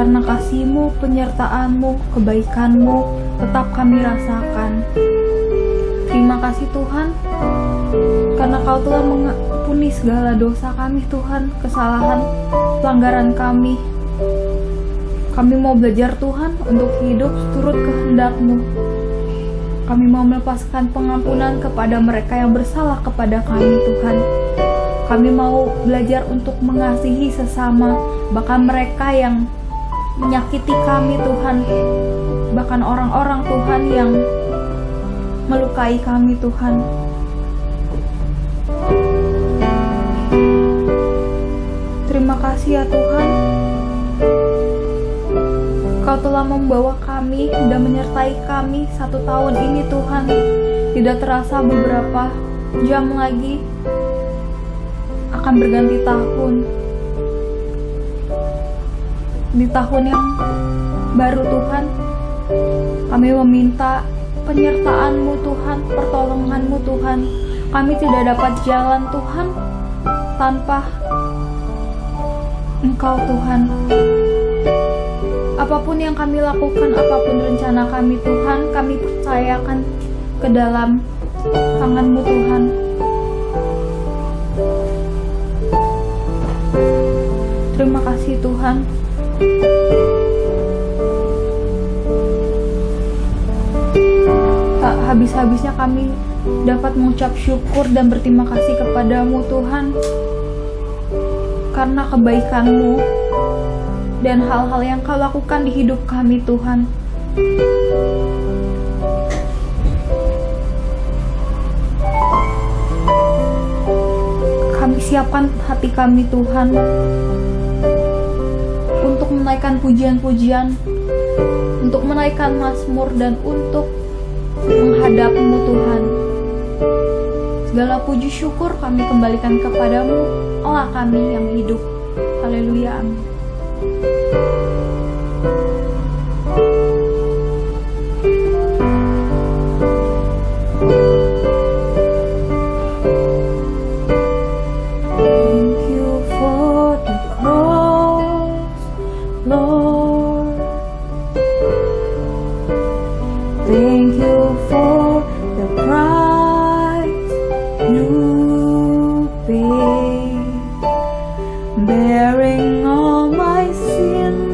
Karena kasih-Mu, penyertaan-Mu, kebaikan-Mu tetap kami rasakan. Terima kasih Tuhan, karena Kau telah mengampuni segala dosa kami Tuhan, kesalahan, pelanggaran kami. Kami mau belajar Tuhan untuk hidup turut kehendak-Mu. Kami mau melepaskan pengampunan kepada mereka yang bersalah kepada kami Tuhan. Kami mau belajar untuk mengasihi sesama, bahkan mereka yang menyakiti kami Tuhan, bahkan orang-orang Tuhan yang melukai kami Tuhan. Terima kasih ya Tuhan, Kau telah membawa kami dan menyertai kami 1 tahun ini Tuhan. Tidak terasa beberapa jam lagi akan berganti tahun. Di tahun yang baru Tuhan, kami meminta penyertaan-Mu Tuhan, pertolongan-Mu Tuhan. Kami tidak dapat jalan Tuhan tanpa Engkau Tuhan. Apapun yang kami lakukan, apapun rencana kami Tuhan, kami percayakan ke dalam tangan-Mu Tuhan. Terima kasih Tuhan. Tak habis-habisnya kami dapat mengucap syukur dan berterima kasih kepadamu Tuhan, karena kebaikan-Mu dan hal-hal yang Kau lakukan di hidup kami Tuhan. Kami siapkan hati kami Tuhan untuk menaikkan pujian-pujian, untuk menaikkan mazmur, dan untuk menghadap-Mu Tuhan. Segala puji syukur kami kembalikan kepadamu, Allah kami yang hidup. Haleluya, amin. Thank you for the cross, Lord. Thank you for the price you paid, bearing all my sin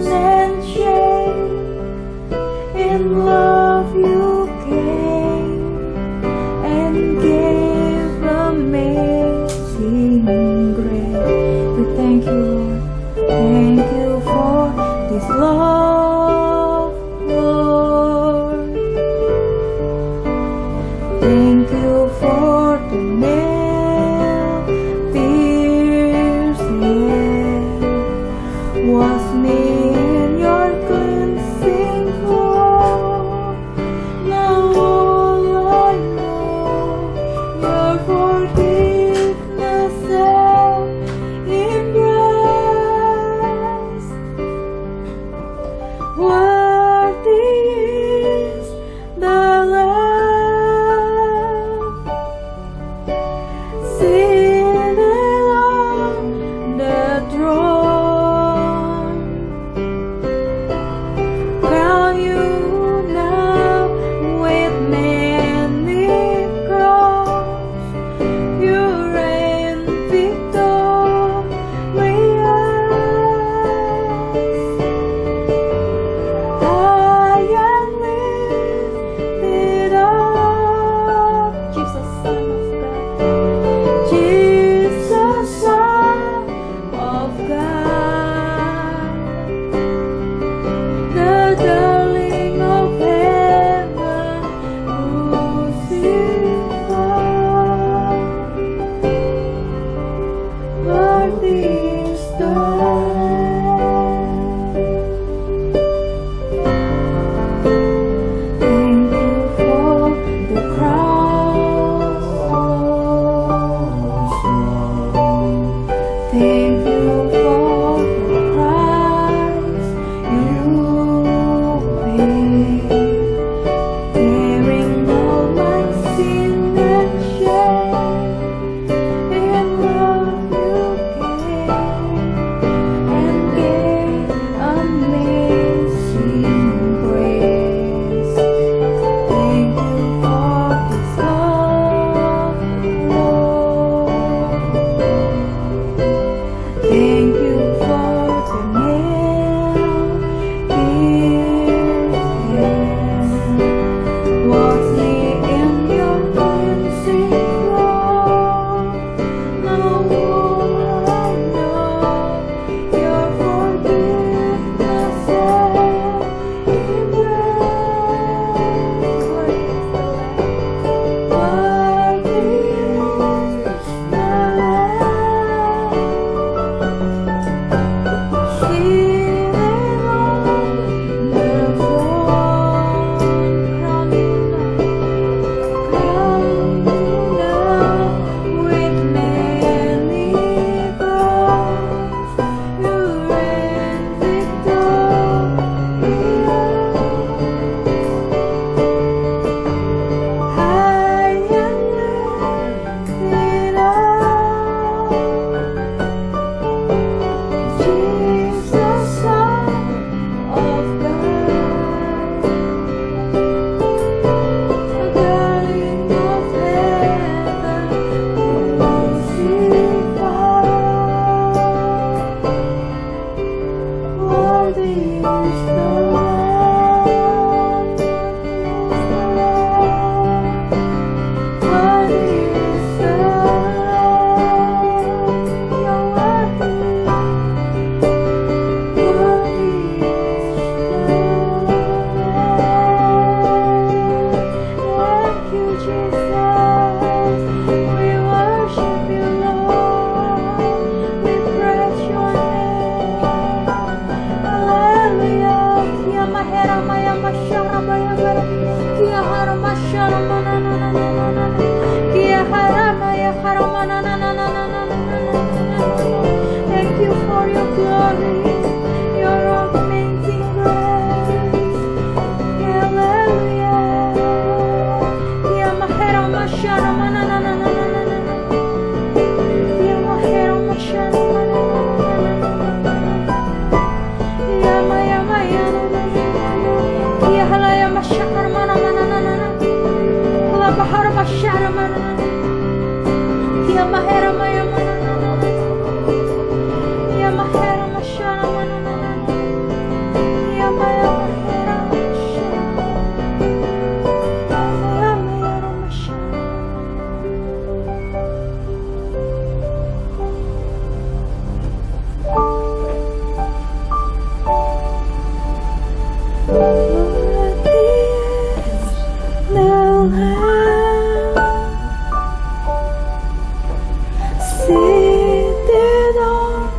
Seated on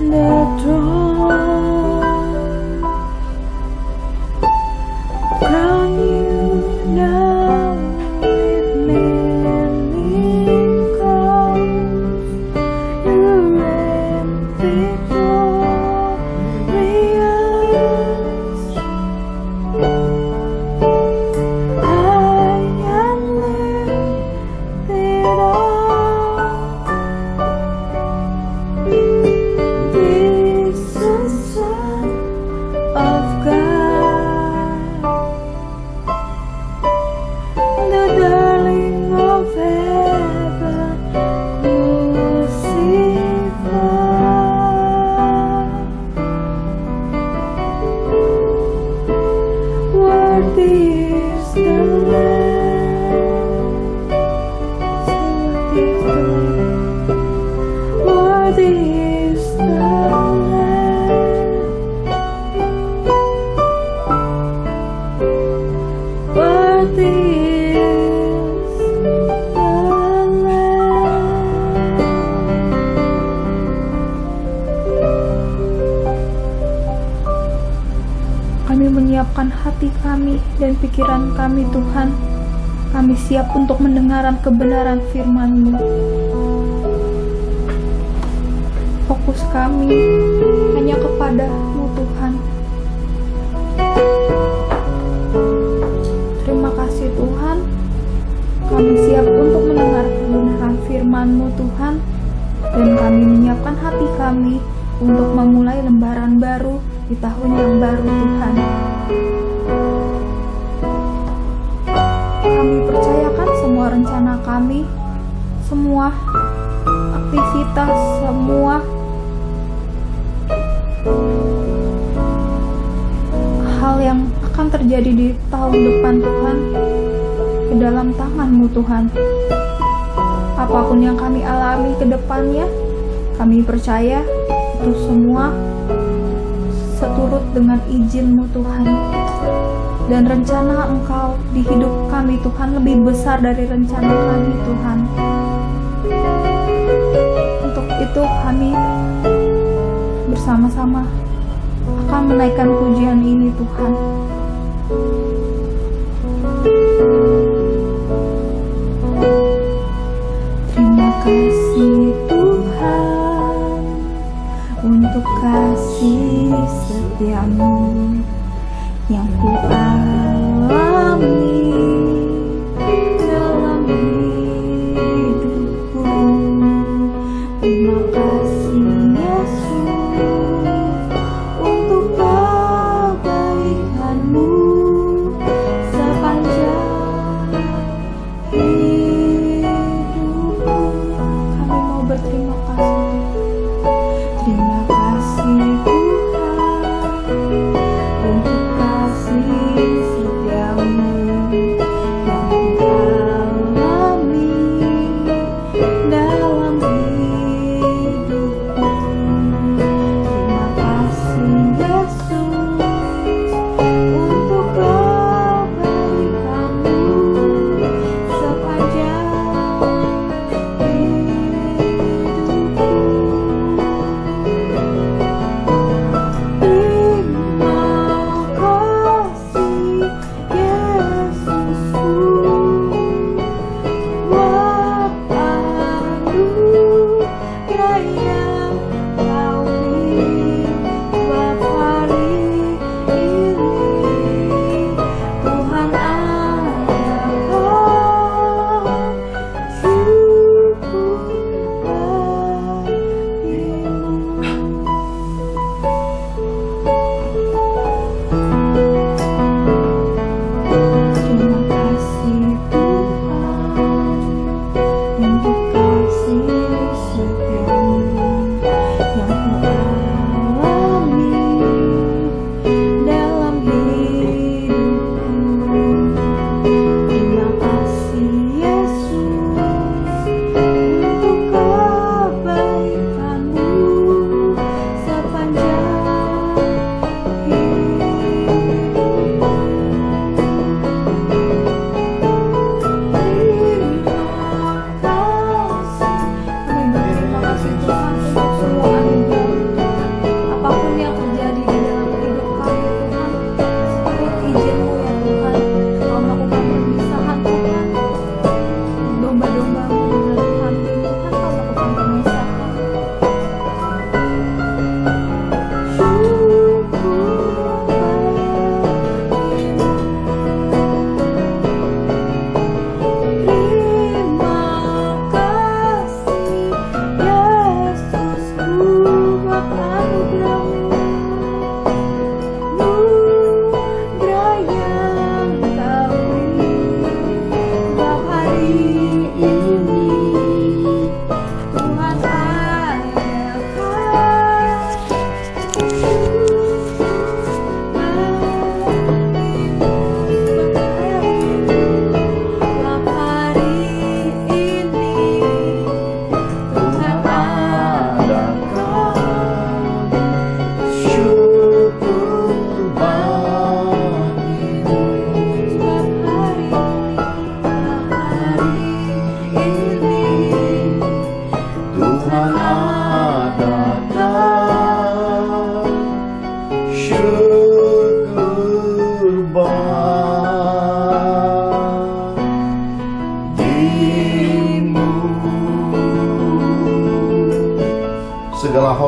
the throne, crown you now with many crowns. You reign victorious. I am lifted up. This is Son of God, the darling of heaven, crucified. Worthy is the Lamb. Worthy is the Lamb. Worthy is the Lamb. Kami menyiapkan hati kami dan pikiran kami, Tuhan. Kami siap untuk mendengarkan kebenaran firman-Mu. Fokus kami hanya kepada-Mu, Tuhan. Terima kasih, Tuhan. Kami siap untuk mendengar kebenaran firman-Mu, Tuhan. Dan kami menyiapkan hati kami untuk memulai lembaran baru di tahun yang baru, Tuhan. Kami percayakan semua rencana kami, semua aktivitas, semua hal yang akan terjadi di tahun depan, Tuhan, ke dalam tangan-Mu, Tuhan. Apapun yang kami alami ke depannya, kami percaya itu semua seturut dengan izin-Mu, Tuhan. Dan rencana Engkau di hidup kami, Tuhan, lebih besar dari rencana kami, Tuhan. Untuk itu kami bersama-sama akan menaikkan pujian ini, Tuhan. Terima kasih, Tuhan, untuk kasih setia-Mu yang ku alami dalam hidupku. Terima kasih, Yesus, untuk kebaikan-Mu sepanjang hidupku. Kami mau berterima kasih. Terima kasih, Tuhan,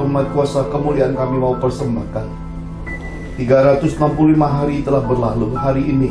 hormat, kuasa, kemuliaan kami mau persembahkan. 365 hari telah berlalu. Hari ini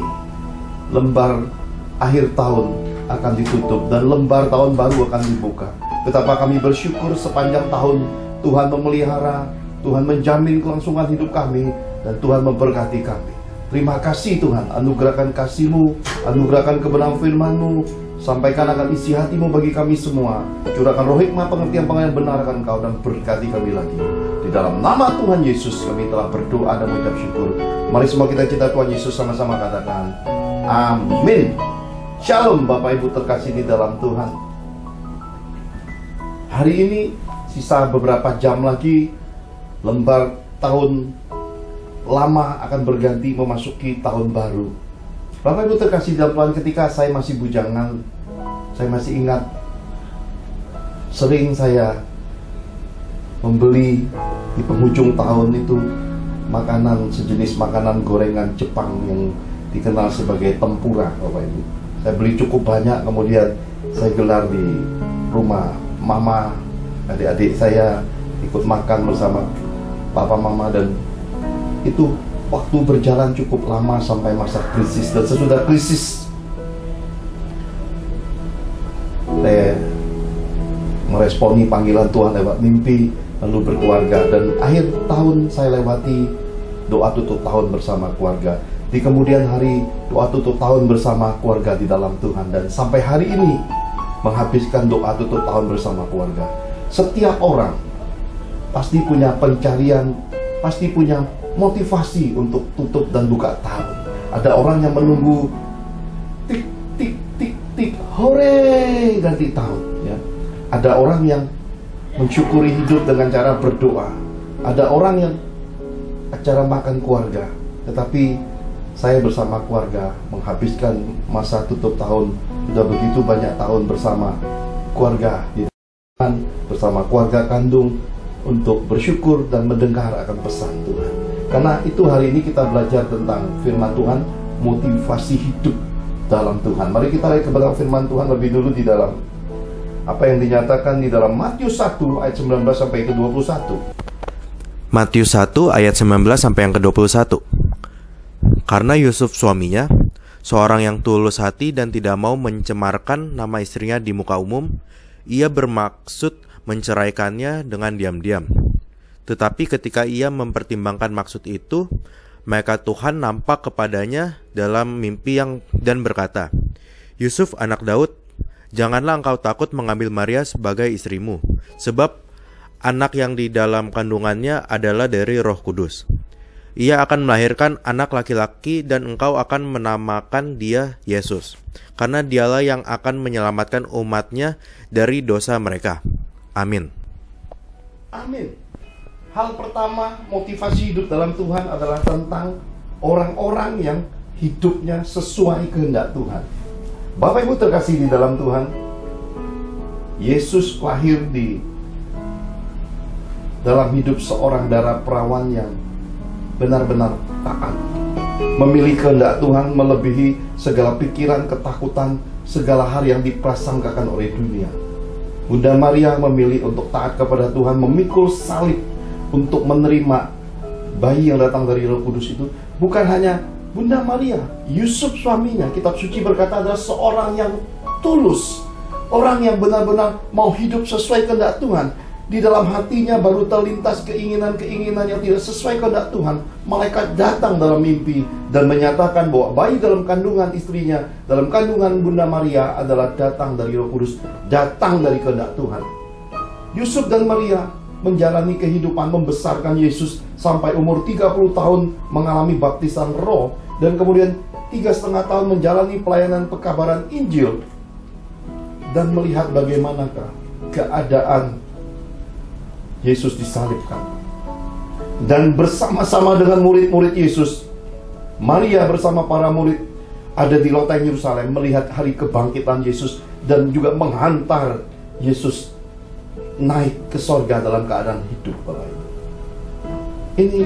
lembar akhir tahun akan ditutup dan lembar tahun baru akan dibuka. Betapa kami bersyukur sepanjang tahun Tuhan memelihara, Tuhan menjamin kelangsungan hidup kami, dan Tuhan memberkati kami. Terima kasih Tuhan, anugerahkan kasih-Mu, anugerahkan kebenaran firman-Mu, sampaikan akan isi hati-Mu bagi kami semua. Curahkan roh hikmah, pengertian benar akan Kau, dan berkati kami lagi. Di dalam nama Tuhan Yesus kami telah berdoa dan mengucap syukur. Mari semua kita cita Tuhan Yesus sama-sama katakan amin. Shalom Bapak Ibu terkasih di dalam Tuhan. Hari ini sisa beberapa jam lagi lembar tahun lama akan berganti memasuki tahun baru. Bapak Ibu terkasih dalam Tuhan, ketika saya masih bujangan, saya masih ingat sering saya membeli di penghujung tahun itu makanan sejenis makanan gorengan Jepang yang dikenal sebagai tempura, Bapak Ibu. Saya beli cukup banyak, kemudian saya gelar di rumah mama, adik-adik saya ikut makan bersama papa mama, dan itu waktu berjalan cukup lama sampai masa krisis. Dan sesudah krisis saya meresponi panggilan Tuhan lewat mimpi, lalu berkeluarga, dan akhir tahun saya lewati doa tutup tahun bersama keluarga. Di kemudian hari doa tutup tahun bersama keluarga di dalam Tuhan, dan sampai hari ini menghabiskan doa tutup tahun bersama keluarga. Setiap orang pasti punya pencarian, pasti punya motivasi untuk tutup dan buka tahun. Ada orang yang menunggu tik tik tik tik, hore, ganti tahun, ya. Ada orang yang mensyukuri hidup dengan cara berdoa. Ada orang yang acara makan keluarga. Tetapi saya bersama keluarga menghabiskan masa tutup tahun sudah begitu banyak tahun bersama keluarga di depan, bersama keluarga kandung, untuk bersyukur dan mendengar akan pesan Tuhan. Karena itu hari ini kita belajar tentang firman Tuhan, motivasi hidup dalam Tuhan. Mari kita lihat kebenaran firman Tuhan lebih dulu di dalam apa yang dinyatakan di dalam Matius 1 ayat 19 sampai ke 21. Matius 1 ayat 19 sampai yang ke-21. Karena Yusuf suaminya, seorang yang tulus hati dan tidak mau mencemarkan nama istrinya di muka umum, ia bermaksud menceraikannya dengan diam-diam. Tetapi ketika ia mempertimbangkan maksud itu, maka Tuhan nampak kepadanya dalam mimpi dan berkata, Yusuf anak Daud, janganlah engkau takut mengambil Maria sebagai istrimu, sebab anak yang di dalam kandungannya adalah dari Roh Kudus. Ia akan melahirkan anak laki-laki dan engkau akan menamakan dia Yesus, karena dialah yang akan menyelamatkan umatnya dari dosa mereka. Amin. Amin. Hal pertama, motivasi hidup dalam Tuhan adalah tentang orang-orang yang hidupnya sesuai kehendak Tuhan. Bapak Ibu terkasih di dalam Tuhan, Yesus lahir di dalam hidup seorang darah perawan yang benar-benar taat, memilih kehendak Tuhan melebihi segala pikiran, ketakutan, segala hal yang diprasangkakan oleh dunia. Bunda Maria memilih untuk taat kepada Tuhan, memikul salib untuk menerima bayi yang datang dari Roh Kudus itu. Bukan hanya Bunda Maria, Yusuf suaminya, kitab suci berkata adalah seorang yang tulus, orang yang benar-benar mau hidup sesuai kehendak Tuhan. Di dalam hatinya baru terlintas keinginan-keinginan yang tidak sesuai kehendak Tuhan. Malaikat datang dalam mimpi dan menyatakan bahwa bayi dalam kandungan istrinya, dalam kandungan Bunda Maria adalah datang dari Roh Kudus, datang dari kehendak Tuhan. Yusuf dan Maria menjalani kehidupan membesarkan Yesus sampai umur 30 tahun mengalami baptisan Roh, dan kemudian 3,5 tahun menjalani pelayanan pekabaran Injil, dan melihat bagaimanakah keadaan Yesus disalibkan. Dan bersama-sama dengan murid-murid Yesus, Maria bersama para murid ada di loteng Yerusalem melihat hari kebangkitan Yesus, dan juga menghantar Yesus naik ke sorga dalam keadaan hidup, Bapak Ibu. Ini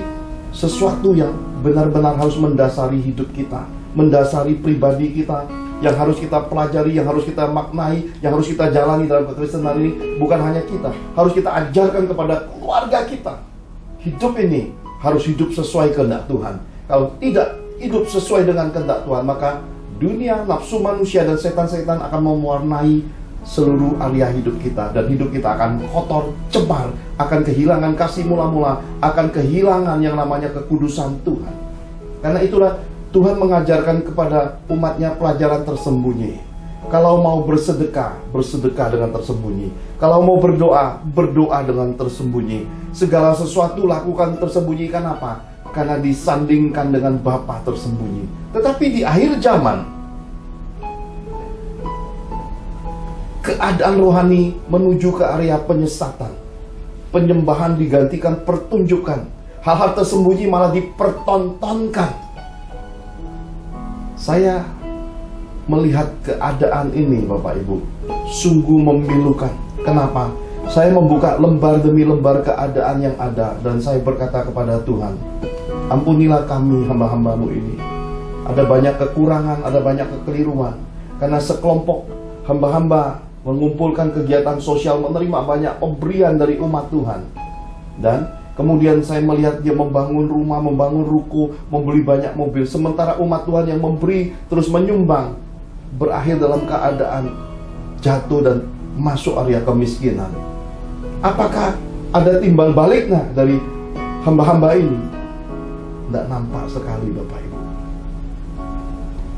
sesuatu yang benar-benar harus mendasari hidup kita, mendasari pribadi kita, yang harus kita pelajari, yang harus kita maknai, yang harus kita jalani dalam kekristenan ini bukan hanya kita, harus kita ajarkan kepada keluarga kita. Hidup ini harus hidup sesuai kehendak Tuhan. Kalau tidak hidup sesuai dengan kehendak Tuhan, maka dunia, nafsu manusia, dan setan-setan akan mewarnai seluruh area hidup kita. Dan hidup kita akan kotor, cemar, akan kehilangan kasih mula-mula, akan kehilangan yang namanya kekudusan Tuhan. Karena itulah Tuhan mengajarkan kepada umatnya pelajaran tersembunyi. Kalau mau bersedekah, bersedekah dengan tersembunyi. Kalau mau berdoa, berdoa dengan tersembunyi. Segala sesuatu lakukan tersembunyi. Kenapa? Karena disandingkan dengan Bapa tersembunyi. Tetapi di akhir zaman, keadaan rohani menuju ke area penyesatan. Penyembahan digantikan pertunjukan. Hal-hal tersembunyi malah dipertontonkan. Saya melihat keadaan ini, Bapak Ibu, sungguh memilukan. Kenapa? Saya membuka lembar demi lembar keadaan yang ada, dan saya berkata kepada Tuhan, ampunilah kami hamba-hambamu ini. Ada banyak kekurangan, ada banyak kekeliruan. Karena sekelompok hamba-hamba mengumpulkan kegiatan sosial, menerima banyak pemberian dari umat Tuhan. Dan kemudian saya melihat dia membangun rumah, membangun ruko, membeli banyak mobil. Sementara umat Tuhan yang memberi, terus menyumbang, berakhir dalam keadaan jatuh dan masuk area kemiskinan. Apakah ada timbal baliknya dari hamba-hamba ini? Tidak nampak sekali, Bapak Ibu.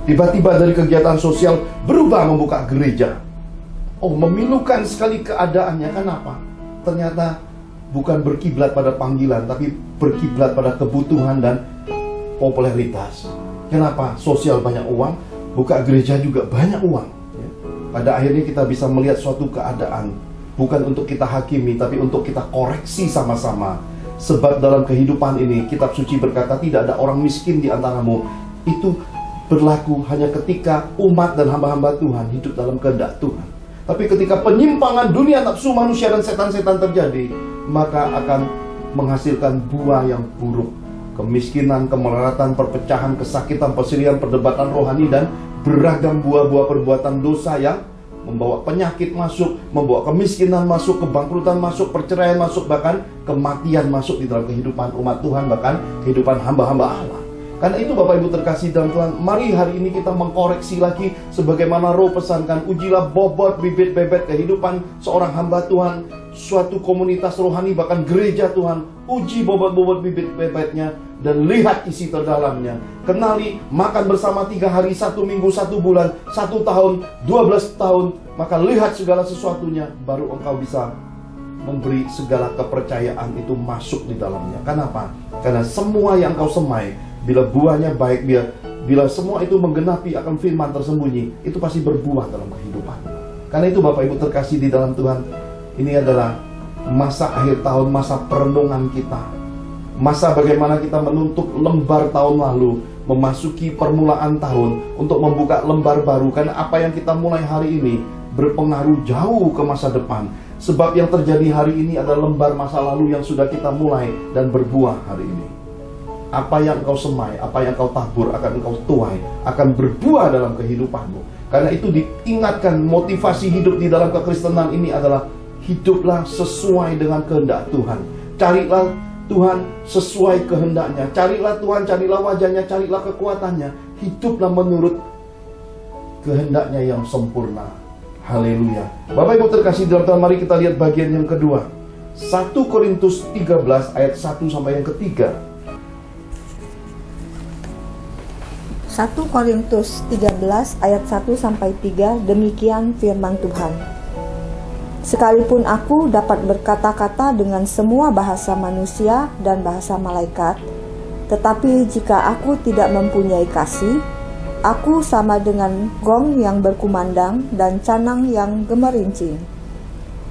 Tiba-tiba dari kegiatan sosial berubah membuka gereja. Oh, memilukan sekali keadaannya. Kenapa? Ternyata bukan berkiblat pada panggilan, tapi berkiblat pada kebutuhan dan popularitas. Kenapa? Sosial banyak uang, buka gereja juga banyak uang. Pada akhirnya kita bisa melihat suatu keadaan, bukan untuk kita hakimi, tapi untuk kita koreksi sama-sama. Sebab dalam kehidupan ini, kitab suci berkata tidak ada orang miskin di antaramu. Itu berlaku hanya ketika umat dan hamba-hamba Tuhan hidup dalam kehendak Tuhan. Tapi ketika penyimpangan dunia, nafsu manusia, dan setan-setan terjadi, maka akan menghasilkan buah yang buruk. Kemiskinan, kemelaratan, perpecahan, kesakitan, persirian, perdebatan rohani, dan beragam buah-buah perbuatan dosa yang membawa penyakit masuk, membawa kemiskinan masuk, kebangkrutan masuk, perceraian masuk, bahkan kematian masuk di dalam kehidupan umat Tuhan, bahkan kehidupan hamba-hamba Allah. Karena itu Bapak Ibu terkasih dalam Tuhan, mari hari ini kita mengkoreksi lagi sebagaimana Roh pesankan, ujilah bobot bibit-bebet kehidupan seorang hamba Tuhan, suatu komunitas rohani, bahkan gereja Tuhan. Uji bobot-bobot bibit-bebetnya dan lihat isi terdalamnya. Kenali, makan bersama 3 hari, 1 minggu, 1 bulan, 1 tahun, 12 tahun. Maka lihat segala sesuatunya, baru engkau bisa memberi segala kepercayaan itu masuk di dalamnya. Kenapa? Karena semua yang engkau semai, bila buahnya baik, bila semua itu menggenapi akan firman tersembunyi, itu pasti berbuah dalam kehidupan. Karena itu Bapak Ibu terkasih di dalam Tuhan, ini adalah masa akhir tahun, masa perenungan kita. Masa bagaimana kita menutup lembar tahun lalu, memasuki permulaan tahun untuk membuka lembar baru. Karena apa yang kita mulai hari ini berpengaruh jauh ke masa depan. Sebab yang terjadi hari ini adalah lembar masa lalu yang sudah kita mulai dan berbuah hari ini. Apa yang engkau semai, apa yang engkau tabur akan engkau tuai, akan berbuah dalam kehidupanmu. Karena itu diingatkan, motivasi hidup di dalam kekristenan ini adalah hiduplah sesuai dengan kehendak Tuhan. Carilah Tuhan sesuai kehendaknya. Carilah Tuhan, carilah wajahnya, carilah kekuatannya. Hiduplah menurut kehendaknya yang sempurna. Haleluya. Bapak Ibu terkasih dalam Tuhan, mari kita lihat bagian yang kedua. 1 Korintus 13 ayat 1 sampai yang ketiga. 1 Korintus 13 ayat 1 sampai 3, demikian firman Tuhan. Sekalipun aku dapat berkata-kata dengan semua bahasa manusia dan bahasa malaikat, tetapi jika aku tidak mempunyai kasih, aku sama dengan gong yang berkumandang dan canang yang gemerincing.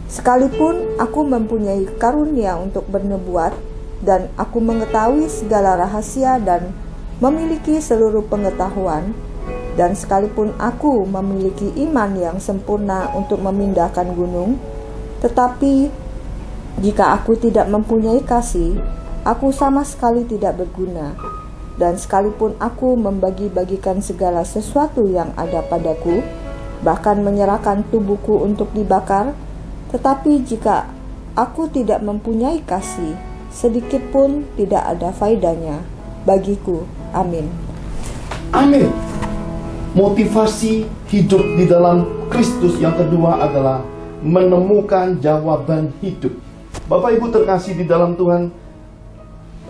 Sekalipun aku mempunyai karunia untuk bernubuat, dan aku mengetahui segala rahasia dan memiliki seluruh pengetahuan, dan sekalipun aku memiliki iman yang sempurna untuk memindahkan gunung, tetapi jika aku tidak mempunyai kasih, aku sama sekali tidak berguna. Dan sekalipun aku membagi-bagikan segala sesuatu yang ada padaku, bahkan menyerahkan tubuhku untuk dibakar, tetapi jika aku tidak mempunyai kasih, sedikit pun tidak ada faedahnya bagiku. Amin. Amin. Motivasi hidup di dalam Kristus yang kedua adalah menemukan jawaban hidup. Bapak Ibu terkasih di dalam Tuhan,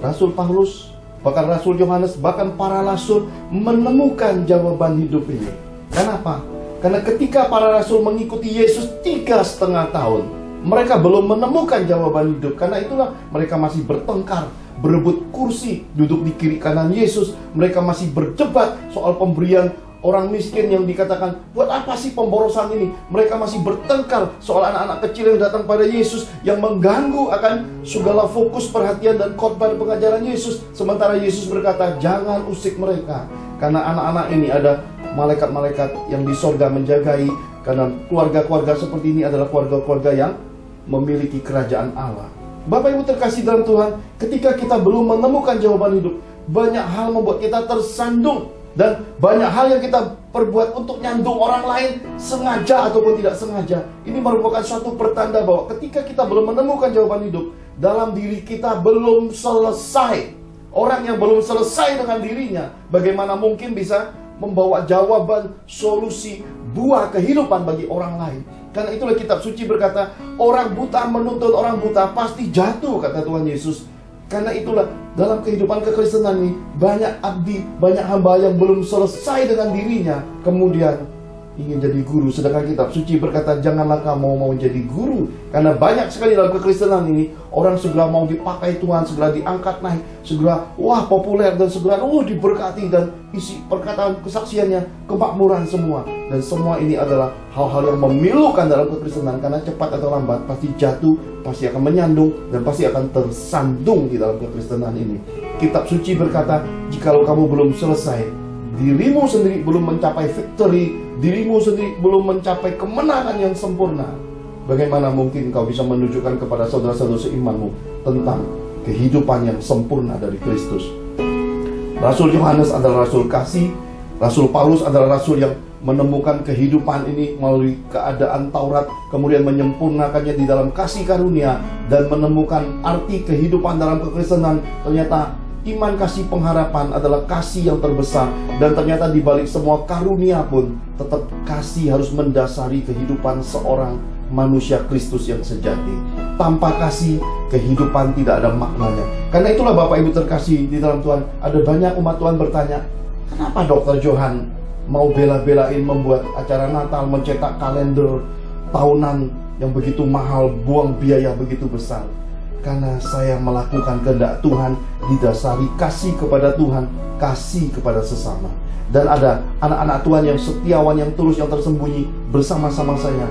Rasul Paulus, bahkan Rasul Yohanes, bahkan para rasul menemukan jawaban hidup ini. Kenapa? Karena ketika para rasul mengikuti Yesus 3,5 tahun, mereka belum menemukan jawaban hidup. Karena itulah mereka masih bertengkar, berebut kursi, duduk di kiri kanan Yesus. Mereka masih berdebat soal pemberian orang miskin yang dikatakan, buat apa sih pemborosan ini? Mereka masih bertengkar soal anak-anak kecil yang datang pada Yesus, yang mengganggu akan segala fokus perhatian dan khotbah pengajaran Yesus. Sementara Yesus berkata, jangan usik mereka, karena anak-anak ini ada malaikat-malaikat yang di sorga menjagai. Karena keluarga-keluarga seperti ini adalah keluarga-keluarga yang memiliki kerajaan Allah. Bapak Ibu terkasih dalam Tuhan, ketika kita belum menemukan jawaban hidup, banyak hal membuat kita tersandung. Dan banyak hal yang kita perbuat untuk nyandung orang lain, sengaja ataupun tidak sengaja. Ini merupakan suatu pertanda bahwa ketika kita belum menemukan jawaban hidup, dalam diri kita belum selesai. Orang yang belum selesai dengan dirinya, bagaimana mungkin bisa membawa jawaban, solusi, buah kehidupan bagi orang lain. Karena itulah kitab suci berkata, orang buta menuntut orang buta pasti jatuh, kata Tuhan Yesus. Karena itulah dalam kehidupan kekristenan ini banyak abdi, banyak hamba yang belum selesai dengan dirinya, kemudian ingin jadi guru. Sedangkan kitab suci berkata, janganlah kamu mau menjadi guru. Karena banyak sekali dalam kekristenan ini orang segera mau dipakai Tuhan, segera diangkat naik, segera wah populer, dan segera diberkati, dan isi perkataan kesaksiannya kemakmuran semua. Dan semua ini adalah hal-hal yang memilukan dalam kekristenan, karena cepat atau lambat pasti jatuh, pasti akan menyandung, dan pasti akan tersandung di dalam kekristenan ini. Kitab suci berkata, jikalau kamu belum selesai, dirimu sendiri belum mencapai victory, dirimu sendiri belum mencapai kemenangan yang sempurna, bagaimana mungkin kau bisa menunjukkan kepada saudara-saudara seimanmu tentang kehidupan yang sempurna dari Kristus? Rasul Yohanes adalah rasul kasih, Rasul Paulus adalah rasul yang menemukan kehidupan ini melalui keadaan Taurat, kemudian menyempurnakannya di dalam kasih karunia, dan menemukan arti kehidupan dalam kekristenan. Ternyata iman, kasih, pengharapan adalah kasih yang terbesar. Dan ternyata di balik semua karunia pun tetap kasih harus mendasari kehidupan seorang manusia Kristus yang sejati. Tanpa kasih, kehidupan tidak ada maknanya. Karena itulah Bapak Ibu terkasih di dalam Tuhan, ada banyak umat Tuhan bertanya, kenapa Dr. Johan mau bela-belain membuat acara Natal, mencetak kalender tahunan yang begitu mahal, buang biaya begitu besar? Karena saya melakukan kehendak Tuhan didasari kasih kepada Tuhan, kasih kepada sesama. Dan ada anak-anak Tuhan yang setiawan, yang tulus, yang tersembunyi bersama-sama saya,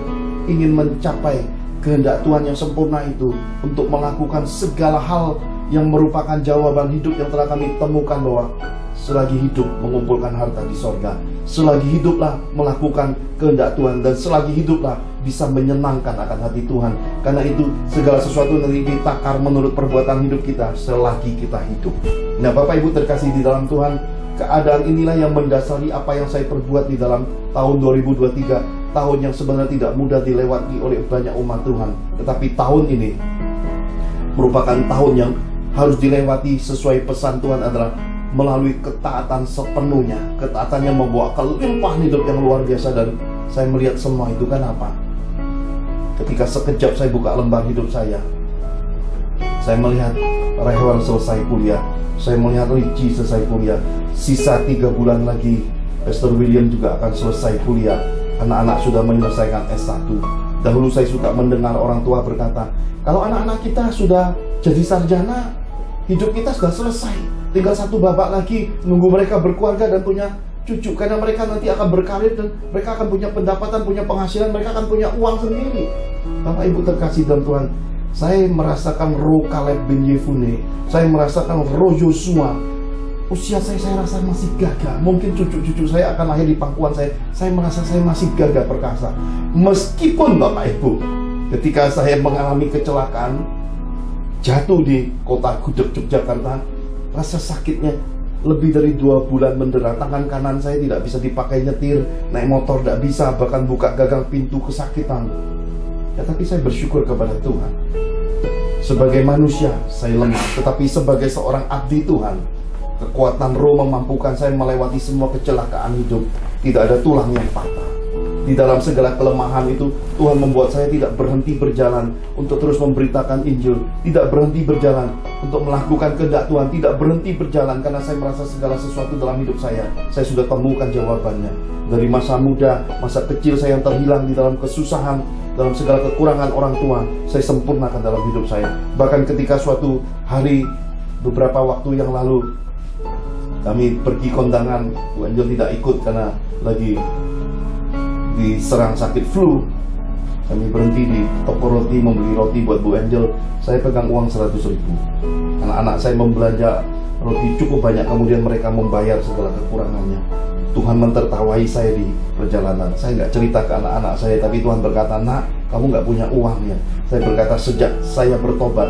ingin mencapai kehendak Tuhan yang sempurna itu, untuk melakukan segala hal yang merupakan jawaban hidup yang telah kami temukan, bahwa selagi hidup mengumpulkan harta di sorga, selagi hiduplah melakukan kehendak Tuhan, dan selagi hiduplah bisa menyenangkan akan hati Tuhan. Karena itu segala sesuatu nanti ditakar menurut perbuatan hidup kita selagi kita hidup. Nah Bapak Ibu terkasih di dalam Tuhan, keadaan inilah yang mendasari apa yang saya perbuat di dalam tahun 2023, tahun yang sebenarnya tidak mudah dilewati oleh banyak umat Tuhan. Tetapi tahun ini merupakan tahun yang harus dilewati sesuai pesan Tuhan, adalah melalui ketaatan sepenuhnya. Ketaatan yang membawa kelimpahan hidup yang luar biasa. Dan saya melihat semua itu. Kenapa? Ketika sekejap saya buka lembar hidup saya melihat Rehwan selesai kuliah, saya melihat Richie selesai kuliah, sisa 3 bulan lagi Pastor William juga akan selesai kuliah, anak-anak sudah menyelesaikan S1. Dahulu saya suka mendengar orang tua berkata, kalau anak-anak kita sudah jadi sarjana, hidup kita sudah selesai, tinggal 1 babak lagi, nunggu mereka berkeluarga dan punya cucu. Karena mereka nanti akan berkarir, dan mereka akan punya pendapatan, punya penghasilan, mereka akan punya uang sendiri. Bapak Ibu terkasih dalam Tuhan, saya merasakan roh Kaleb bin Yefune, saya merasakan roh Yosua. Usia saya rasa masih gagah. Mungkin cucu-cucu saya akan lahir di pangkuan saya merasa saya masih gagah perkasa. Meskipun Bapak Ibu, ketika saya mengalami kecelakaan, jatuh di kota Gudeg, Yogyakarta, rasa sakitnya lebih dari 2 bulan mendera. Tangan kanan saya tidak bisa dipakai nyetir, naik motor tidak bisa, bahkan buka gagang pintu kesakitan. Ya, tapi saya bersyukur kepada Tuhan. Sebagai manusia saya lemah, tetapi sebagai seorang abdi Tuhan, kekuatan Roh memampukan saya melewati semua kecelakaan hidup. Tidak ada tulang yang patah. Di dalam segala kelemahan itu, Tuhan membuat saya tidak berhenti berjalan untuk terus memberitakan Injil, tidak berhenti berjalan untuk melakukan kehendak Tuhan, tidak berhenti berjalan karena saya merasa segala sesuatu dalam hidup saya sudah temukan jawabannya. Dari masa muda, masa kecil saya yang terhilang di dalam kesusahan, dalam segala kekurangan orang tua, saya sempurnakan dalam hidup saya. Bahkan ketika suatu hari, beberapa waktu yang lalu, kami pergi kondangan, Bu Angel tidak ikut karena lagi diserang sakit flu. Kami berhenti di toko roti membeli roti buat Bu Angel. Saya pegang uang 100.000. Anak-anak saya membelanja roti cukup banyak, kemudian mereka membayar segala kekurangannya. Tuhan mentertawai saya di perjalanan. Saya nggak cerita ke anak-anak saya, tapi Tuhan berkata, "Nak, kamu nggak punya uang ya?" Saya berkata, "Sejak saya bertobat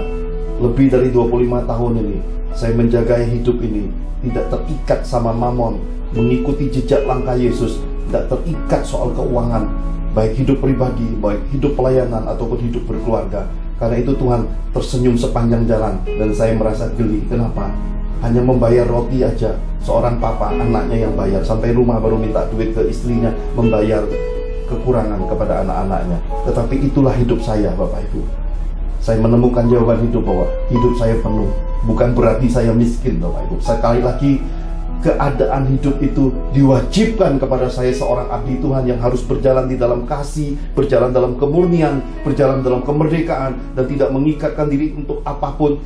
lebih dari 25 tahun ini, saya menjaga hidup ini tidak terikat sama mamon, mengikuti jejak langkah Yesus, tidak terikat soal keuangan, baik hidup pribadi, baik hidup pelayanan ataupun hidup berkeluarga." Karena itu Tuhan tersenyum sepanjang jalan dan saya merasa geli. Kenapa? Hanya membayar roti aja, seorang papa, anaknya yang bayar, sampai rumah baru minta duit ke istrinya, membayar kekurangan kepada anak-anaknya. Tetapi itulah hidup saya, Bapak Ibu. Saya menemukan jawaban hidup bahwa hidup saya penuh. Bukan berarti saya miskin, Bapak Ibu. Sekali lagi, keadaan hidup itu diwajibkan kepada saya, seorang abdi Tuhan yang harus berjalan di dalam kasih, berjalan dalam kemurnian, berjalan dalam kemerdekaan, dan tidak mengikatkan diri untuk apapun.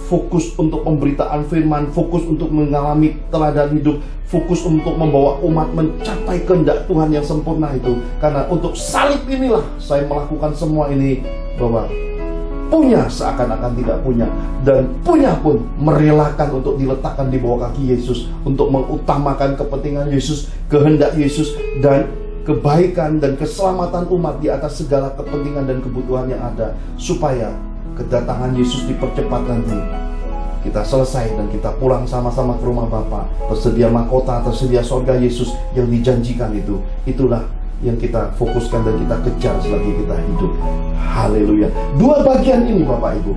Fokus untuk pemberitaan firman, fokus untuk mengalami teladan hidup, fokus untuk membawa umat mencapai kehendak Tuhan yang sempurna itu. Karena untuk salib inilah saya melakukan semua ini, bahwa punya seakan-akan tidak punya, dan punya pun merelakan untuk diletakkan di bawah kaki Yesus, untuk mengutamakan kepentingan Yesus, kehendak Yesus, dan kebaikan dan keselamatan umat di atas segala kepentingan dan kebutuhan yang ada, supaya kedatangan Yesus dipercepat nanti. Kita selesai dan kita pulang sama-sama ke rumah Bapa. Tersedia mahkota, tersedia surga Yesus yang dijanjikan itu. Itulah yang kita fokuskan dan kita kejar selagi kita hidup. Haleluya. 2 bagian ini Bapak Ibu.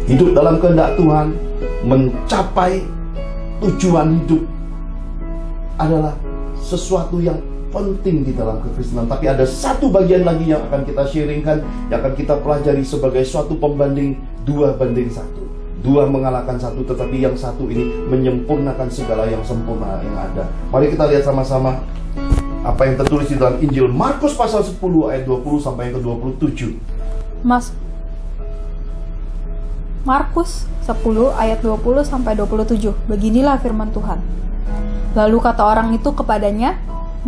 Hidup dalam kehendak Tuhan, mencapai tujuan hidup, adalah sesuatu yang penting di dalam kekristenan. Tapi ada satu bagian lagi yang akan kita sharingkan, yang akan kita pelajari sebagai suatu pembanding 2:1. 2 mengalahkan 1, tetapi yang 1 ini menyempurnakan segala yang sempurna yang ada. Mari kita lihat sama-sama apa yang tertulis di dalam Injil Markus pasal 10 ayat 20 sampai yang ke-27. Markus 10 ayat 20 sampai 27. Beginilah firman Tuhan. Lalu kata orang itu kepadanya,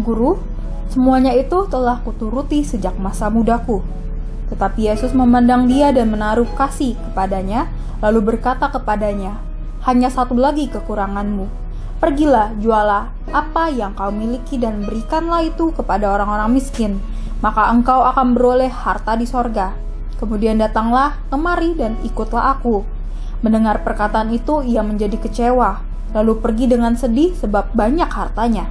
"Guru, semuanya itu telah kuturuti sejak masa mudaku." Tetapi Yesus memandang dia dan menaruh kasih kepadanya, lalu berkata kepadanya, "Hanya satu lagi kekuranganmu. Pergilah, jualah apa yang kau miliki dan berikanlah itu kepada orang-orang miskin, maka engkau akan beroleh harta di sorga. Kemudian datanglah kemari dan ikutlah aku." Mendengar perkataan itu, ia menjadi kecewa, lalu pergi dengan sedih sebab banyak hartanya.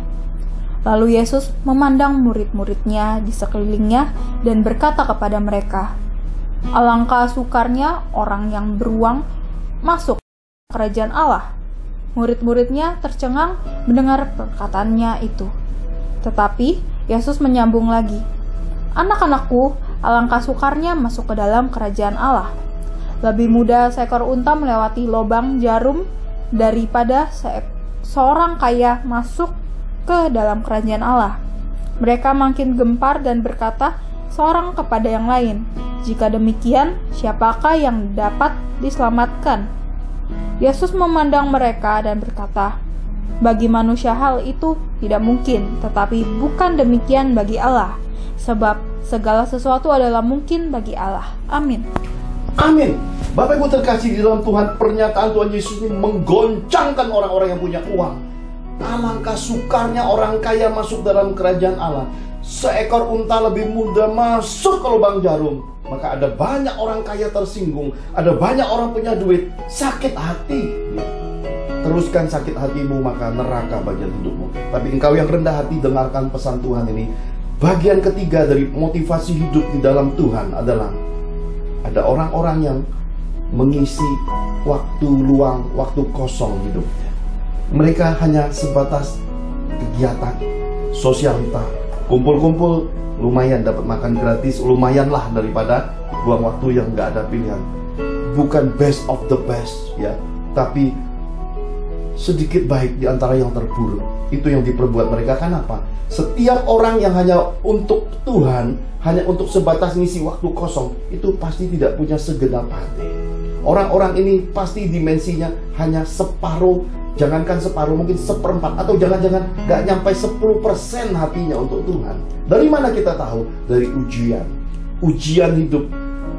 Lalu Yesus memandang murid-muridnya di sekelilingnya dan berkata kepada mereka, "Alangkah sukarnya orang yang beruang masuk kerajaan Allah." Murid-muridnya tercengang mendengar perkataannya itu. Tetapi Yesus menyambung lagi, "Anak-anakku, alangkah sukarnya masuk ke dalam kerajaan Allah. Lebih mudah seekor unta melewati lubang jarum daripada seorang kaya masuk ke dalam kerajaan Allah." Mereka makin gempar dan berkata seorang kepada yang lain, "Jika demikian, siapakah yang dapat diselamatkan?" Yesus memandang mereka dan berkata, "Bagi manusia hal itu tidak mungkin, tetapi bukan demikian bagi Allah, sebab segala sesuatu adalah mungkin bagi Allah." Amin. Amin. Bapak Ibu terkasih di dalam Tuhan, pernyataan Tuhan Yesus ini menggoncangkan orang-orang yang punya uang. Alangkah sukarnya orang kaya masuk dalam kerajaan Allah. Seekor unta lebih mudah masuk ke lubang jarum. Maka ada banyak orang kaya tersinggung, ada banyak orang punya duit sakit hati. teruskan sakit hatimu, maka neraka bagian hidupmu. Tapi engkau yang rendah hati, dengarkan pesan Tuhan ini. Bagian ketiga dari motivasi hidup di dalam Tuhan adalah ada orang-orang yang mengisi waktu luang, waktu kosong hidupnya. Mereka hanya sebatas kegiatan, sosialita, kumpul-kumpul, lumayan dapat makan gratis, lumayanlah daripada buang waktu yang nggak ada pilihan. Bukan best of the best ya, tapi sedikit baik di antara yang terburuk. Itu yang diperbuat mereka. Kenapa? Setiap orang yang hanya untuk Tuhan, hanya untuk sebatas ngisi waktu kosong, itu pasti tidak punya segenap hati. Orang-orang ini pasti dimensinya hanya separuh, jangankan separuh, mungkin seperempat, atau jangan-jangan gak nyampe 10% hatinya untuk Tuhan. Dari mana kita tahu? Dari ujian. Ujian hidup.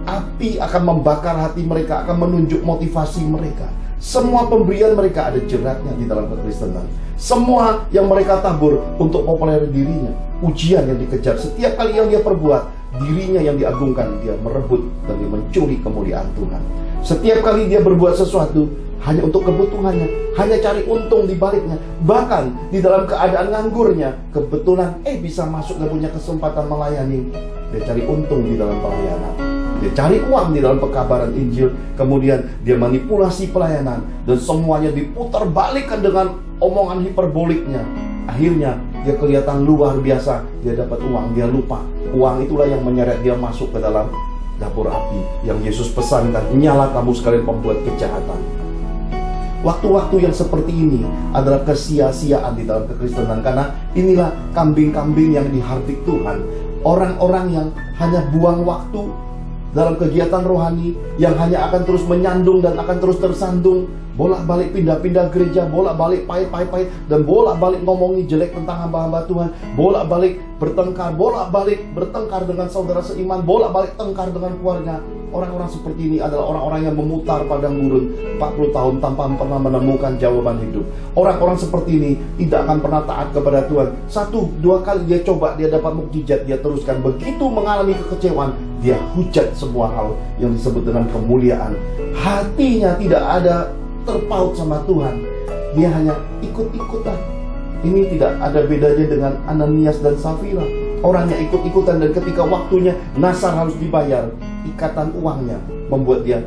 Api akan membakar hati mereka, akan menunjuk motivasi mereka. Semua pemberian mereka ada jeratnya di dalam kekristenan. Semua yang mereka tabur untuk populer dirinya, ujian yang dikejar. Setiap kali yang dia perbuat, dirinya yang diagungkan, dia merebut dan dia mencuri kemuliaan Tuhan. Setiap kali dia berbuat sesuatu hanya untuk kebutuhannya, hanya cari untung di baliknya. Bahkan di dalam keadaan nganggurnya, kebetulan bisa masuk dan punya kesempatan melayani, dia cari untung di dalam pelayanan. Dia cari uang di dalam pekabaran Injil. Kemudian dia manipulasi pelayanan, dan semuanya diputar balikan dengan omongan hiperboliknya. Akhirnya dia kelihatan luar biasa. Dia dapat uang, dia lupa. Uang itulah yang menyeret dia masuk ke dalam dapur api yang Yesus pesankan, nyala kamu sekalian pembuat kejahatan. Waktu-waktu yang seperti ini adalah kesia-siaan di dalam kekristenan, karena inilah kambing-kambing yang dihardik Tuhan. Orang-orang yang hanya buang waktu dalam kegiatan rohani, yang hanya akan terus menyandung dan akan terus tersandung, bolak-balik pindah-pindah gereja, bolak-balik pahit-pahit, dan bolak-balik ngomongin jelek tentang hamba-hamba Tuhan, bolak-balik bolak-balik bertengkar dengan saudara seiman, bolak-balik tengkar dengan keluarga. Orang-orang seperti ini adalah orang-orang yang memutar padang gurun 40 tahun tanpa pernah menemukan jawaban hidup. Orang-orang seperti ini tidak akan pernah taat kepada Tuhan. 1-2 kali dia coba, dia dapat mukjizat, dia teruskan. Begitu mengalami kekecewaan, dia hujat semua hal yang disebut dengan kemuliaan. Hatinya tidak ada terpaut sama Tuhan. Dia hanya ikut-ikutan. Ini tidak ada bedanya dengan Ananias dan Safira. Orangnya ikut-ikutan, dan ketika waktunya nasar harus dibayar, ikatan uangnya membuat dia,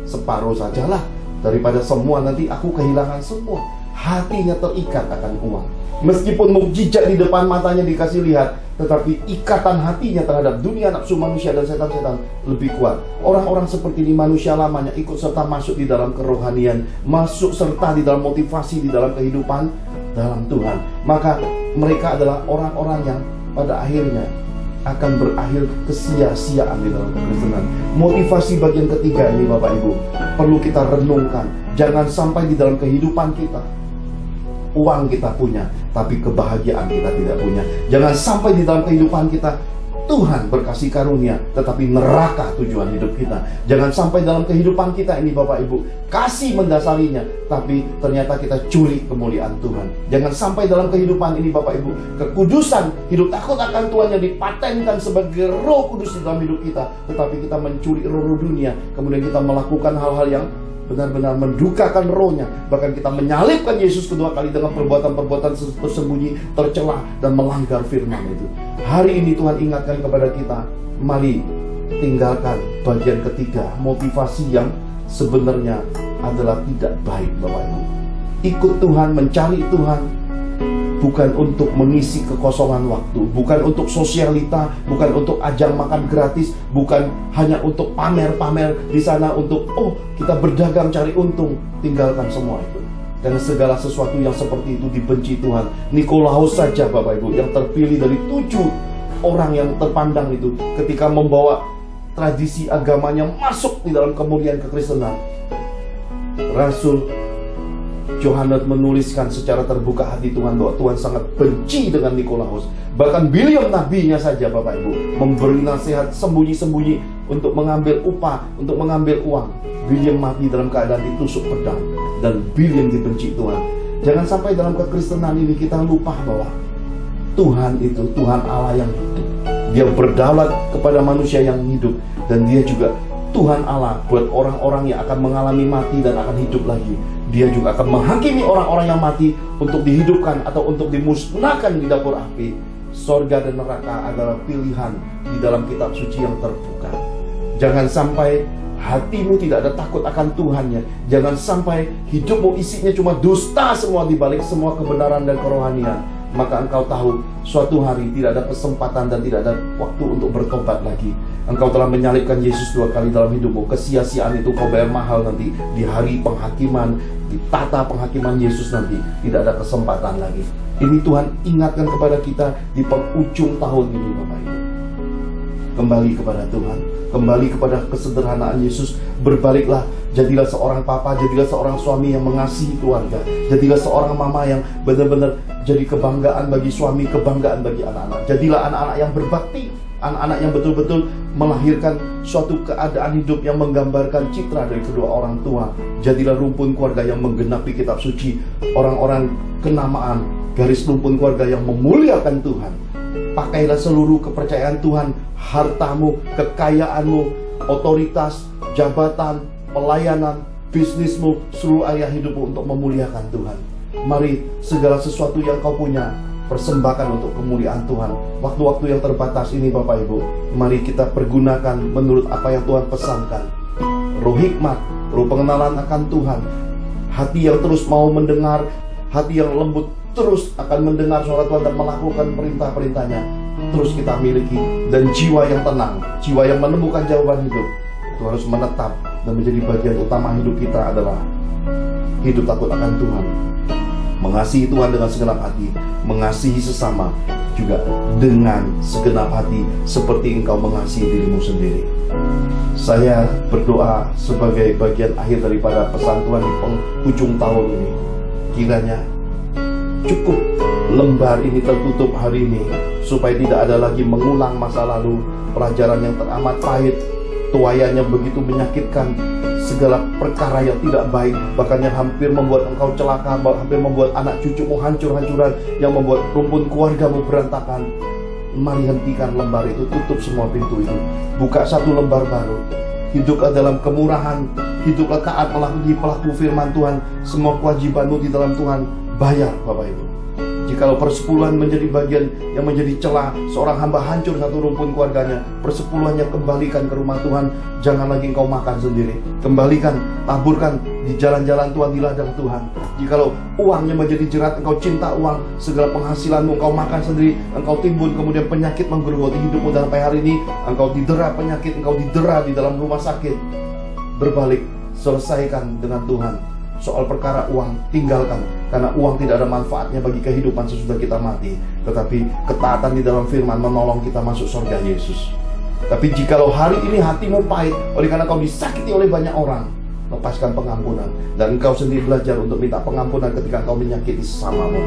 separuh sajalah, daripada semua nanti aku kehilangan semua. Hatinya terikat akan uang. Meskipun mukjizat di depan matanya dikasih lihat, tetapi ikatan hatinya terhadap dunia nafsu manusia dan setan-setan lebih kuat. Orang-orang seperti ini manusia lamanya ikut serta masuk di dalam kerohanian, masuk serta di dalam motivasi di dalam kehidupan dalam Tuhan. Maka mereka adalah orang-orang yang pada akhirnya akan berakhir kesia-siaan di dalam kekristenan. Motivasi bagian ketiga ini Bapak Ibu perlu kita renungkan. Jangan sampai di dalam kehidupan kita uang kita punya, tapi kebahagiaan kita tidak punya. Jangan sampai di dalam kehidupan kita Tuhan berkasih karunia, tetapi neraka tujuan hidup kita. Jangan sampai dalam kehidupan kita ini Bapak Ibu kasih mendasarinya, tapi ternyata kita curi kemuliaan Tuhan. Jangan sampai dalam kehidupan ini Bapak Ibu kekudusan, hidup takut akan Tuhan yang dipatenkan sebagai Roh Kudus di dalam hidup kita, tetapi kita mencuri roh dunia. Kemudian kita melakukan hal-hal yang benar-benar mendukakan rohnya. Bahkan kita menyalibkan Yesus kedua kali dengan perbuatan-perbuatan tersembunyi, tercela, dan melanggar firman itu. Hari ini Tuhan ingatkan kepada kita, mari tinggalkan bagian ketiga, motivasi yang sebenarnya adalah tidak baik Bapak Ibu. Ikut Tuhan, mencari Tuhan, bukan untuk mengisi kekosongan waktu, bukan untuk sosialita, bukan untuk ajang makan gratis, bukan hanya untuk pamer-pamer di sana untuk kita berdagang cari untung. Tinggalkan semua itu, karena segala sesuatu yang seperti itu dibenci Tuhan. Nikolaus saja Bapak Ibu yang terpilih dari 7 orang yang terpandang itu, ketika membawa tradisi agamanya masuk di dalam kemuliaan kekristenan, Rasul Yohanes menuliskan secara terbuka hati Tuhan bahwa Tuhan sangat benci dengan Nikolaus. Bahkan Biliam nabinya saja Bapak Ibu memberi nasihat sembunyi-sembunyi untuk mengambil upah, untuk mengambil uang. Biliam mati dalam keadaan ditusuk pedang, dan Biliam dibenci Tuhan. Jangan sampai dalam kekristenan ini kita lupa bahwa Tuhan itu Tuhan Allah yang hidup. Dia berdaulat kepada manusia yang hidup, dan dia juga Tuhan Allah buat orang-orang yang akan mengalami mati dan akan hidup lagi. Dia juga akan menghakimi orang-orang yang mati untuk dihidupkan atau untuk dimusnahkan di dapur api. Sorga dan neraka adalah pilihan di dalam kitab suci yang terbuka. Jangan sampai hatimu tidak ada takut akan Tuhannya. Jangan sampai hidupmu isinya cuma dusta semua di balik semua kebenaran dan kerohanian. Maka engkau tahu suatu hari tidak ada kesempatan dan tidak ada waktu untuk bertobat lagi. Engkau telah menyalibkan Yesus 2 kali dalam hidupmu. Kesia-siaan itu kau bayar mahal nanti di hari penghakiman, di tata penghakiman Yesus nanti. Tidak ada kesempatan lagi. Ini Tuhan ingatkan kepada kita di penghujung tahun ini, Bapak Ibu. Kembali kepada Tuhan, kembali kepada kesederhanaan Yesus. Berbaliklah, jadilah seorang papa, jadilah seorang suami yang mengasihi keluarga. Jadilah seorang mama yang benar-benar jadi kebanggaan bagi suami, kebanggaan bagi anak-anak. Jadilah anak-anak yang berbakti, anak-anak yang betul-betul melahirkan suatu keadaan hidup yang menggambarkan citra dari kedua orang tua. Jadilah rumpun keluarga yang menggenapi kitab suci, orang-orang kenamaan, garis rumpun keluarga yang memuliakan Tuhan. Pakailah seluruh kepercayaan Tuhan, hartamu, kekayaanmu, otoritas, jabatan, pelayanan, bisnismu, seluruh area hidupmu untuk memuliakan Tuhan. Mari segala sesuatu yang kau punya persembahkan untuk kemuliaan Tuhan. Waktu-waktu yang terbatas ini Bapak Ibu, mari kita pergunakan menurut apa yang Tuhan pesankan. Roh hikmat, roh pengenalan akan Tuhan, hati yang terus mau mendengar, hati yang lembut terus akan mendengar suara Tuhan dan melakukan perintah-perintahnya. Terus kita miliki, dan jiwa yang tenang, jiwa yang menemukan jawaban hidup, itu harus menetap dan menjadi bagian utama hidup kita adalah hidup takut akan Tuhan, mengasihi Tuhan dengan segenap hati, mengasihi sesama juga dengan segenap hati seperti engkau mengasihi dirimu sendiri. Saya berdoa sebagai bagian akhir daripada pesan Tuhan di penghujung tahun ini, kiranya cukup lembar ini tertutup hari ini, supaya tidak ada lagi mengulang masa lalu, pelajaran yang teramat pahit, tuayannya begitu menyakitkan, segala perkara yang tidak baik, bahkan yang hampir membuat engkau celaka, hampir membuat anak cucumu hancur-hancuran, yang membuat rumpun keluargamu berantakan. Mari hentikan lembar itu, tutup semua pintu itu, buka satu lembar baru. Hiduplah dalam kemurahan, hiduplah taat melakukan pelaku firman Tuhan. Semua kewajibanmu di dalam Tuhan bayar, Bapak Ibu. Jikalau persepuluhan menjadi bagian yang menjadi celah seorang hamba hancur satu rumpun keluarganya, persepuluhannya kembalikan ke rumah Tuhan. Jangan lagi engkau makan sendiri, kembalikan, taburkan di jalan-jalan Tuhan, di ladang Tuhan. Jikalau uangnya menjadi jerat, engkau cinta uang, segala penghasilanmu engkau makan sendiri, engkau timbun, kemudian penyakit menggerogoti hidupmu dan sampai hari ini engkau didera penyakit, engkau didera di dalam rumah sakit. Berbalik, selesaikan dengan Tuhan. Soal perkara uang, tinggalkan, karena uang tidak ada manfaatnya bagi kehidupan sesudah kita mati. Tetapi ketaatan di dalam firman menolong kita masuk surga Yesus. Tapi jikalau hari ini hatimu pahit oleh karena kau disakiti oleh banyak orang, lepaskan pengampunan, dan engkau sendiri belajar untuk minta pengampunan ketika engkau menyakiti sesamamu.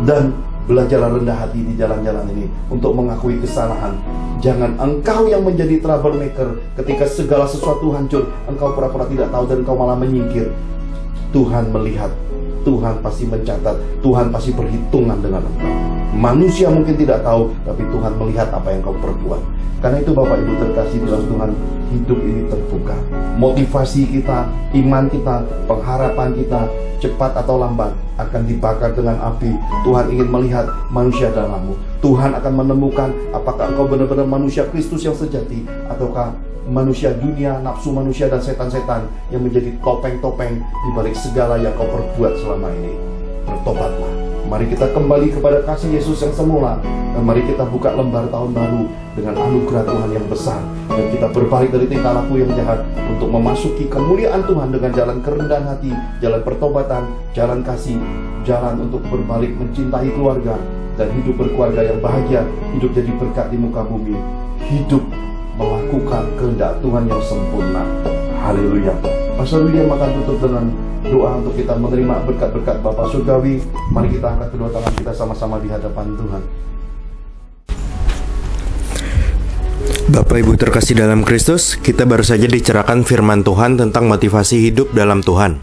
Dan belajarlah rendah hati di jalan-jalan ini untuk mengakui kesalahan. Jangan engkau yang menjadi troublemaker ketika segala sesuatu hancur, engkau pura-pura tidak tahu dan engkau malah menyingkir. Tuhan melihat, Tuhan pasti mencatat, Tuhan pasti berhitungan dengan engkau. Manusia mungkin tidak tahu, tapi Tuhan melihat apa yang kau perbuat. Karena itu Bapak Ibu terkasih dalam Tuhan, hidup ini terbuka. Motivasi kita, iman kita, pengharapan kita, cepat atau lambat akan dibakar dengan api. Tuhan ingin melihat manusia dalammu. Tuhan akan menemukan apakah engkau benar-benar manusia Kristus yang sejati, ataukah manusia dunia, nafsu manusia dan setan-setan yang menjadi topeng-topeng di balik segala yang kau perbuat selama ini. Bertobatlah. Mari kita kembali kepada kasih Yesus yang semula, dan mari kita buka lembar tahun baru dengan anugerah Tuhan yang besar, dan kita berbalik dari tingkah laku yang jahat untuk memasuki kemuliaan Tuhan dengan jalan kerendahan hati, jalan pertobatan, jalan kasih, jalan untuk berbalik mencintai keluarga dan hidup berkeluarga yang bahagia, hidup jadi berkat di muka bumi, hidup melakukan kehendak Tuhan yang sempurna. Haleluya. Pastor William akan tutup dengan doa untuk kita menerima berkat-berkat Bapa Surgawi. Mari kita angkat kedua tangan kita sama-sama di hadapan Tuhan. Bapak Ibu terkasih dalam Kristus, kita baru saja dicerahkan firman Tuhan tentang motivasi hidup dalam Tuhan.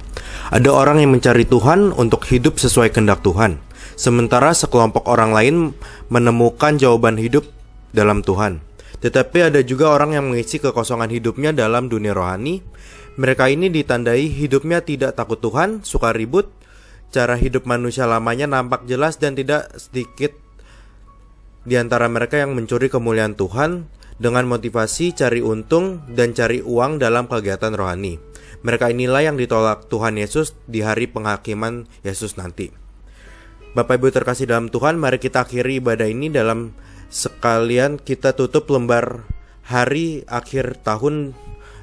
Ada orang yang mencari Tuhan untuk hidup sesuai kehendak Tuhan, sementara sekelompok orang lain menemukan jawaban hidup dalam Tuhan. Tetapi ada juga orang yang mengisi kekosongan hidupnya dalam dunia rohani, Mereka ini ditandai hidupnya tidak takut Tuhan, suka ribut, cara hidup manusia lamanya nampak jelas dan tidak sedikit di antara mereka yang mencuri kemuliaan Tuhan dengan motivasi cari untung dan cari uang dalam kegiatan rohani. Mereka inilah yang ditolak Tuhan Yesus di hari penghakiman Yesus nanti. Bapak Ibu terkasih dalam Tuhan, mari kita akhiri ibadah ini dalam sekalian kita tutup lembar hari akhir tahun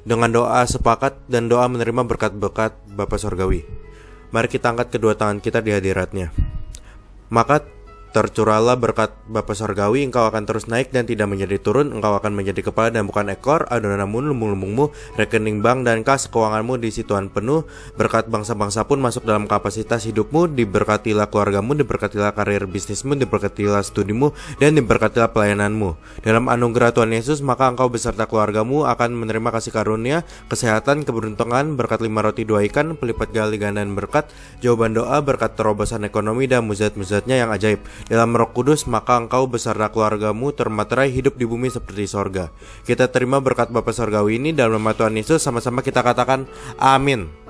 dengan doa sepakat dan doa menerima berkat-berkat Bapa Sorgawi. Mari kita angkat kedua tangan kita di hadiratnya. Maka tercurahlah berkat Bapa Sorgawi, engkau akan terus naik dan tidak menjadi turun, engkau akan menjadi kepala dan bukan ekor, adonanmu, lumbung-lumbungmu, rekening bank dan kas keuanganmu diisi Tuhan penuh, berkat bangsa-bangsa pun masuk dalam kapasitas hidupmu, diberkatilah keluargamu, diberkatilah karir bisnismu, diberkatilah studimu, dan diberkatilah pelayananmu. Dalam anugerah Tuhan Yesus, maka engkau beserta keluargamu akan menerima kasih karunia, kesehatan, keberuntungan, berkat 5 roti 2 ikan, pelipat kali gandaan berkat, jawaban doa, berkat terobosan ekonomi dan mujizat-mujizatnya yang ajaib. Dalam Roh Kudus, maka engkau beserta keluargamu termaterai hidup di bumi seperti sorga. Kita terima berkat Bapa Sorgawi ini dalam nama Tuhan Yesus, sama-sama kita katakan amin.